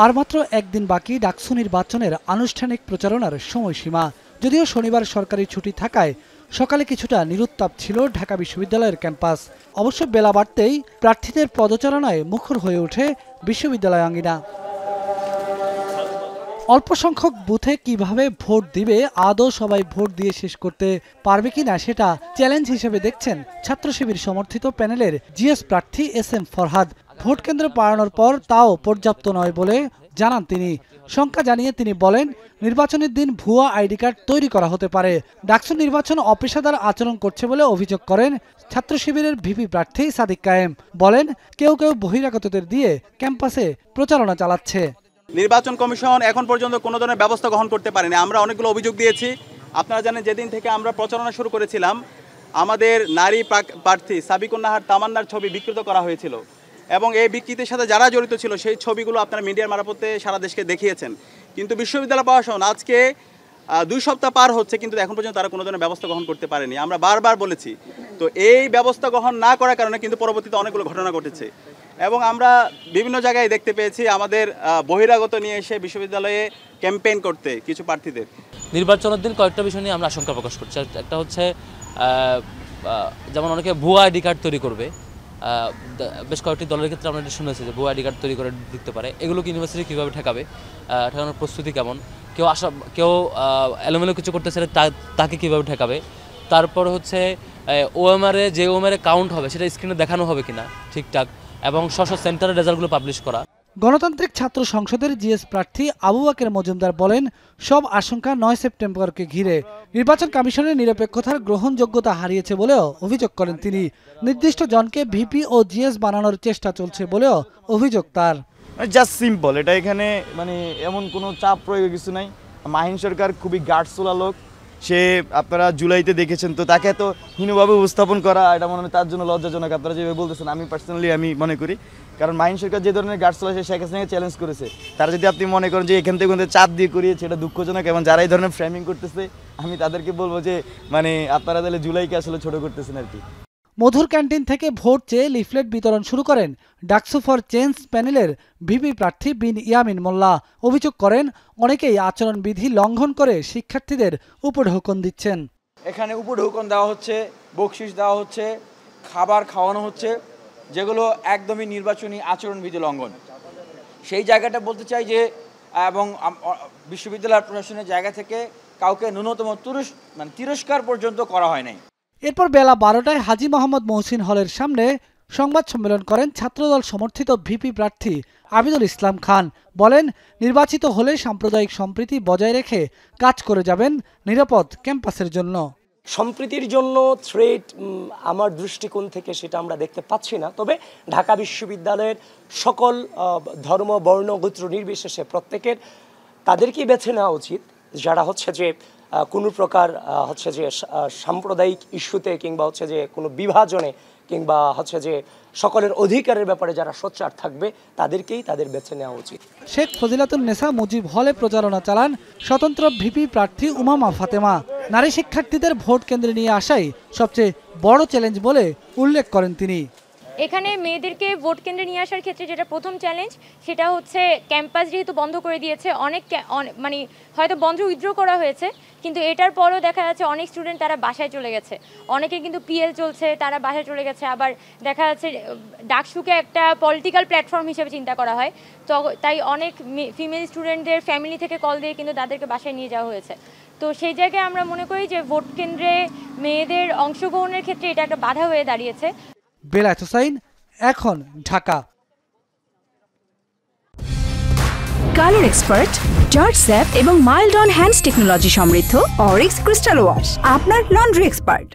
আর মাত্র একদিন বাকি ডাকসু নির্বাচনের আনুষ্ঠানিক প্রচারণার সময়সীমা। যদিও শনিবার সরকারি ছুটি থাকায় সকালে কিছুটা নিরুত্তাপ ছিল ঢাকা বিশ্ববিদ্যালয়ের ক্যাম্পাস। অবশ্য বেলা বাড়তেই প্রার্থীদের পদচারণায় মুখর হয়ে ওঠে বিশ্ববিদ্যালয় আঙ্গিনা। অল্প সংখ্যক বুথে কিভাবে ভোট দিবে, আদৌ সবাই ভোট দিয়ে শেষ করতে পারবে কিনা সেটা চ্যালেঞ্জ হিসেবে দেখছেন ছাত্র শিবির সমর্থিত প্যানেলের জিএস প্রার্থী SM ফরহাদ। ভোট কেন্দ্র পাড়ানোর পর তাও পর্যাপ্ত নয় বলে জানান তিনি। শঙ্কা জানিয়ে তিনি বলেন, নির্বাচনের দিন ভুয়া আইডি কার্ড তৈরি করা হতে পারে। ডাকসু নির্বাচন অপেশাদার আচরণ করছে বলে অভিযোগ করেন ছাত্র শিবিরের ভিপি প্রার্থী সাদিক কায়েম। বলেন, কেউ কেউ বহিরাগতদের দিয়ে ক্যাম্পাসে প্রচারণা চালাচ্ছে। নির্বাচন কমিশন এখন পর্যন্ত কোনো ধরনের ব্যবস্থা গ্রহণ করতে পারেনি। আমরা অনেকগুলো অভিযোগ দিয়েছি। আপনারা জানেন, যেদিন থেকে আমরা প্রচারণা শুরু করেছিলাম, আমাদের নারী প্রার্থী সাবিকুন নাহার তামান্নার ছবি বিকৃত করা হয়েছিল এবং এই বিকৃতির সাথে যারা জড়িত ছিল সেই ছবিগুলো আপনারা মিডিয়ার মারফতে সারা দেশকে দেখিয়েছেন। কিন্তু বিশ্ববিদ্যালয় প্রশাসন আজকে 2 সপ্তাহ পার হচ্ছে, কিন্তু এখন পর্যন্ত তারা কোনো ধরনের ব্যবস্থা গ্রহণ করতে পারেনি। আমরা বারবার বলেছি, তো এই ব্যবস্থা গ্রহণ না করার কারণে কিন্তু পরবর্তীতে অনেকগুলো ঘটনা ঘটেছে এবং আমরা বিভিন্ন জায়গায় দেখতে পেয়েছি আমাদের বহিরাগত নিয়ে এসে বিশ্ববিদ্যালয়ে ক্যাম্পেইন করতে কিছু প্রার্থীদের। নির্বাচনের দিন কয়েকটা বিষয় নিয়ে আমরা আশঙ্কা প্রকাশ করছি। একটা হচ্ছে যেমন অনেকে ভুয়া আইডি কার্ড তৈরি করবে। বেশ কয়েকটি দলের ক্ষেত্রে আমরা এটা শুনেছি যে ভুয়া আইডি কার্ড তৈরি করে দিতে পারে। এগুলোকে ইউনিভার্সিটি কীভাবে ঠেকাবে, ঠেকানোর প্রস্তুতি কেমন, কেউ এলোমেলো কিছু করতেছে তাকে কীভাবে ঠেকাবে। তারপর হচ্ছে ওএমআরে যে ওএমআরে কাউন্ট হবে সেটা স্ক্রিনে দেখানো হবে কিনা ঠিকঠাক, এবং স্ব সেন্টারের রেজাল্টগুলো পাবলিশ করা। গণতান্ত্রিক ছাত্র সংসদের জিএস প্রার্থী আবু বকর মজুমদার বলেন, সব আশঙ্কা 9 সেপ্টেম্বরকে ঘিরে। নির্বাচন কমিশনের নিরপেক্ষতার গ্রহণযোগ্যতা হারিয়েছে বলেও অভিযোগ করেন তিনি। নির্দিষ্ট জনকে ভিপি ও জিএস বানানোর চেষ্টা চলছে বলেও অভিযোগ তার। জাস্ট সিম্পল, এটা এখানে মানে এমন কোনো চাপ প্রয়োগের কিছু নাই। মাহিন সরকার খুবই গার্ডসোলা লোক। সে আপনারা জুলাইতে দেখেছেন, তো তাকে এত হীনভাবে উপস্থাপন করা এটা মনে হয় তার জন্য লজ্জাজনক। আপনারা যেভাবে বলতেছেন, আমি মনে করি, কারণ মাহিন সরকার যে ধরনের গার্ডসোলা সে শেখ হাসিনাকে চ্যালেঞ্জ করেছে, তারা যদি আপনি মনে করেন যে এখান থেকে চাপ দিয়ে করিয়েছে, এটা দুঃখজনক। এবং যারা এই ধরনের ফ্রেমিং করতেছে, আমি তাদেরকে বলবো যে মানে আপনারা তাহলে জুলাইকে আসলে ছোট করতেছেন আর কি। মধুর ক্যান্টিন থেকে ভোট চেয়ে লিফলেট বিতরণ শুরু করেন ডাকসু ফর চেঞ্জ প্যানেলের ভিপি প্রার্থী বিন ইয়ামিন মোল্লা। অভিযোগ করেন, অনেকেই আচরণবিধি লঙ্ঘন করে শিক্ষার্থীদের উপঢৌকন দিচ্ছেন। এখানে উপঢৌকন দেওয়া হচ্ছে, বকশিশ দেওয়া হচ্ছে, খাবার খাওয়ানো হচ্ছে, যেগুলো একদমই নির্বাচনী আচরণবিধি লঙ্ঘন। সেই জায়গাটা বলতে চাই যে, এবং বিশ্ববিদ্যালয় প্রশাসনের জায়গা থেকে কাউকে ন্যূনতম তিরস্কার পর্যন্ত করা হয় নাই। এরপর বেলা 12টায় হাজী মোহাম্মদ মহসিন হলের সামনে সংবাদ সম্মেলন করেন ছাত্রদল সমর্থিত ভিপি প্রার্থী আবিদুল ইসলাম খান। বলেন, নির্বাচিত হলে সাম্প্রদায়িক সম্প্রীতি বজায় রেখে কাজ করে যাবেন নিরাপদ ক্যাম্পাসের জন্য। সম্প্রীতির জন্য থ্রেট আমার দৃষ্টিকোণ থেকে সেটা আমরা দেখতে পাচ্ছি না। তবে ঢাকা বিশ্ববিদ্যালয়ের সকল ধর্ম, বর্ণ, গোত্র নির্বিশেষে প্রত্যেকের তাদেরকেই বেছে নেওয়া উচিত যারা হচ্ছে যে কোনো প্রকার হচ্ছে যে সাম্প্রদায়িক ইস্যুতে কিংবা হচ্ছে যে কোনো বিভাজনে কিংবা হচ্ছে যে সকলের অধিকারের ব্যাপারে যারা সোচ্চার থাকবে তাদেরকেই তাদের বেছে নেওয়া উচিত। শেখ ফজিলাতুন নেসা মুজিব হলে প্রচারণা চালান স্বতন্ত্র ভিপি প্রার্থী উমামা ফাতেমা। নারী শিক্ষার্থীদের ভোট কেন্দ্রে নিয়ে আসাই সবচেয়ে বড় চ্যালেঞ্জ বলে উল্লেখ করেন তিনি। এখানে মেয়েদেরকে ভোট কেন্দ্রে নিয়ে আসার ক্ষেত্রে যেটা প্রথম চ্যালেঞ্জ, সেটা হচ্ছে ক্যাম্পাস যেহেতু বন্ধ করে দিয়েছে, অনেক মানে হয়তো বন্ধ উইথড্র করা হয়েছে, কিন্তু এটার পরও দেখা যাচ্ছে অনেক স্টুডেন্ট তারা বাসায় চলে গেছে। অনেকে কিন্তু পিএল চলছে, তারা বাসায় চলে গেছে। আবার দেখা যাচ্ছে ডাকসুকে একটা পলিটিক্যাল প্ল্যাটফর্ম হিসেবে চিন্তা করা হয়, তো তাই অনেক ফিমেল স্টুডেন্টদের ফ্যামিলি থেকে কল দিয়ে কিন্তু তাদেরকে বাসায় নিয়ে যাওয়া হয়েছে। তো সেই জায়গায় আমরা মনে করি যে ভোট কেন্দ্রে মেয়েদের অংশগ্রহণের ক্ষেত্রে এটা একটা বাধা হয়ে দাঁড়িয়েছে। বেলায়েত হোসাইন, এখন Dhaka. Colour expert, George sap এবং মাইল্ড অন হ্যান্ডস টেকনোলজি সমৃদ্ধ অরিক্স ক্রিস্টাল ওয়াশ আপনার লন্ড্রি এক্সপার্ট।